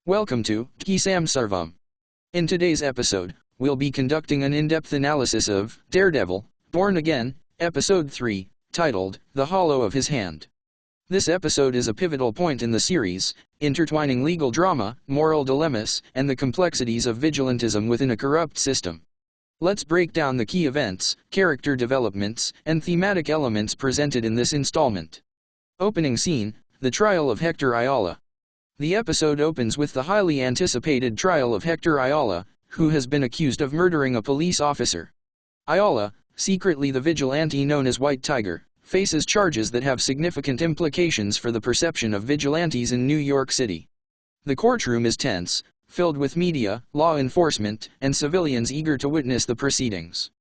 Welcome to Kisam Sarvam. In today's episode, we'll be conducting an in-depth analysis of Daredevil, Born Again, Episode 3, titled The Hollow of His Hand. This episode is a pivotal point in the series, intertwining legal drama, moral dilemmas, and the complexities of vigilantism within a corrupt system. Let's break down the key events, character developments, and thematic elements presented in this installment. Opening scene, the trial of Hector Ayala. The episode opens with the highly anticipated trial of Hector Ayala, who has been accused of murdering a police officer. Ayala, secretly the vigilante known as White Tiger, faces charges that have significant implications for the perception of vigilantes in New York City. The courtroom is tense, filled with media, law enforcement, and civilians eager to witness the proceedings.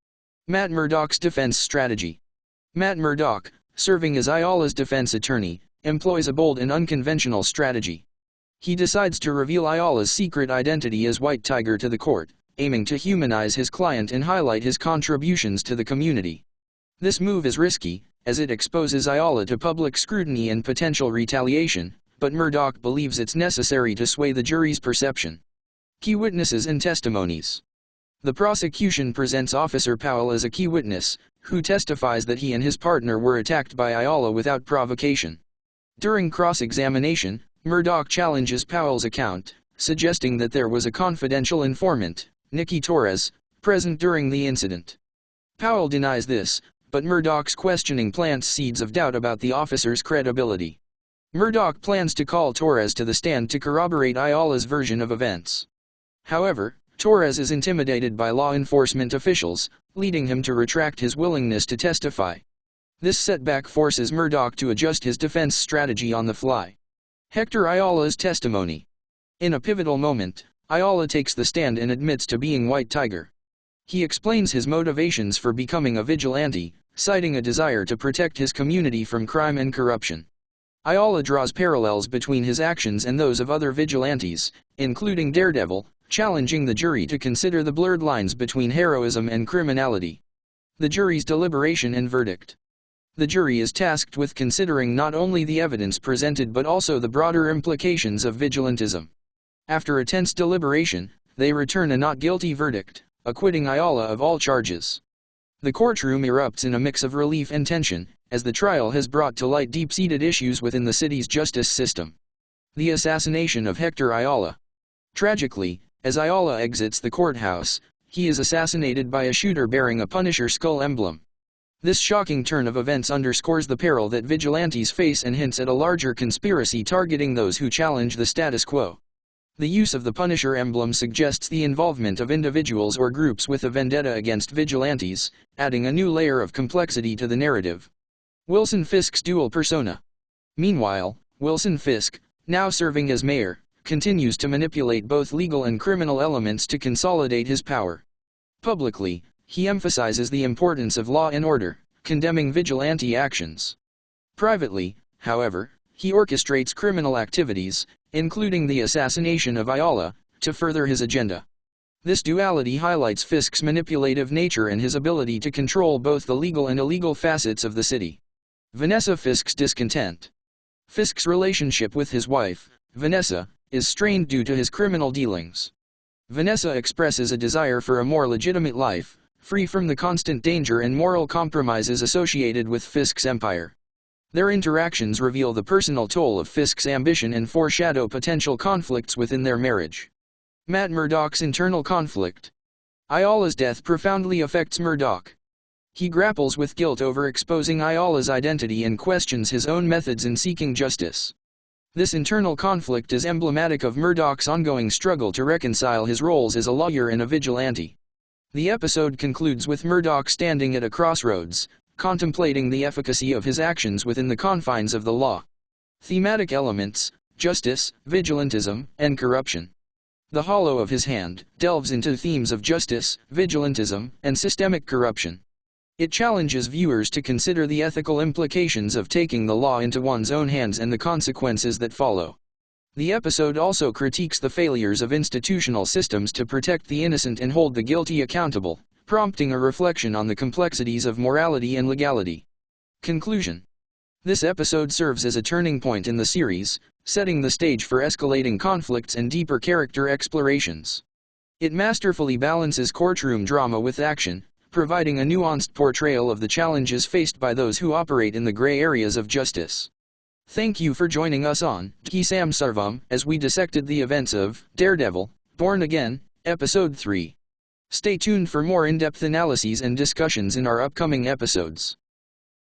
Matt Murdock's defense strategy. Matt Murdock, serving as Ayala's defense attorney, employs a bold and unconventional strategy. He decides to reveal Ayala's secret identity as White Tiger to the court, aiming to humanize his client and highlight his contributions to the community. This move is risky, as it exposes Ayala to public scrutiny and potential retaliation, but Murdock believes it's necessary to sway the jury's perception. Key witnesses and testimonies. The prosecution presents Officer Powell as a key witness, who testifies that he and his partner were attacked by Ayala without provocation. During cross-examination, Murdock challenges Powell's account, suggesting that there was a confidential informant, Nikki Torres, present during the incident. Powell denies this, but Murdock's questioning plants seeds of doubt about the officer's credibility. Murdock plans to call Torres to the stand to corroborate Ayala's version of events. However, Torres is intimidated by law enforcement officials, leading him to retract his willingness to testify. This setback forces Murdock to adjust his defense strategy on the fly. Hector Ayala's testimony. In a pivotal moment, Ayala takes the stand and admits to being White Tiger. He explains his motivations for becoming a vigilante, citing a desire to protect his community from crime and corruption. Ayala draws parallels between his actions and those of other vigilantes, including Daredevil, challenging the jury to consider the blurred lines between heroism and criminality. The jury's deliberation and verdict. The jury is tasked with considering not only the evidence presented but also the broader implications of vigilantism. After a tense deliberation, they return a not guilty verdict, acquitting Ayala of all charges. The courtroom erupts in a mix of relief and tension, as the trial has brought to light deep-seated issues within the city's justice system. The assassination of Hector Ayala. Tragically, as Ayala exits the courthouse, he is assassinated by a shooter bearing a Punisher skull emblem. This shocking turn of events underscores the peril that vigilantes face and hints at a larger conspiracy targeting those who challenge the status quo. The use of the Punisher emblem suggests the involvement of individuals or groups with a vendetta against vigilantes, adding a new layer of complexity to the narrative. Wilson Fisk's dual persona. Meanwhile, Wilson Fisk, now serving as mayor, continues to manipulate both legal and criminal elements to consolidate his power. Publicly, he emphasizes the importance of law and order, condemning vigilante actions. Privately, however, he orchestrates criminal activities, including the assassination of Ayala, to further his agenda. This duality highlights Fisk's manipulative nature and his ability to control both the legal and illegal facets of the city. Vanessa Fisk's discontent. Fisk's relationship with his wife, Vanessa, is strained due to his criminal dealings. Vanessa expresses a desire for a more legitimate life, free from the constant danger and moral compromises associated with Fisk's empire. Their interactions reveal the personal toll of Fisk's ambition and foreshadow potential conflicts within their marriage. Matt Murdock's internal conflict. Ayala's death profoundly affects Murdock. He grapples with guilt over exposing Ayala's identity and questions his own methods in seeking justice. This internal conflict is emblematic of Murdock's ongoing struggle to reconcile his roles as a lawyer and a vigilante. The episode concludes with Murdock standing at a crossroads, contemplating the efficacy of his actions within the confines of the law. Thematic elements: justice, vigilantism, and corruption. The Hollow of His Hand delves into themes of justice, vigilantism, and systemic corruption. It challenges viewers to consider the ethical implications of taking the law into one's own hands and the consequences that follow. The episode also critiques the failures of institutional systems to protect the innocent and hold the guilty accountable, prompting a reflection on the complexities of morality and legality. Conclusion. This episode serves as a turning point in the series, setting the stage for escalating conflicts and deeper character explorations. It masterfully balances courtroom drama with action, providing a nuanced portrayal of the challenges faced by those who operate in the gray areas of justice. Thank you for joining us on Kisam Sarvam as we dissected the events of Daredevil, Born Again, Episode 3. Stay tuned for more in-depth analyses and discussions in our upcoming episodes.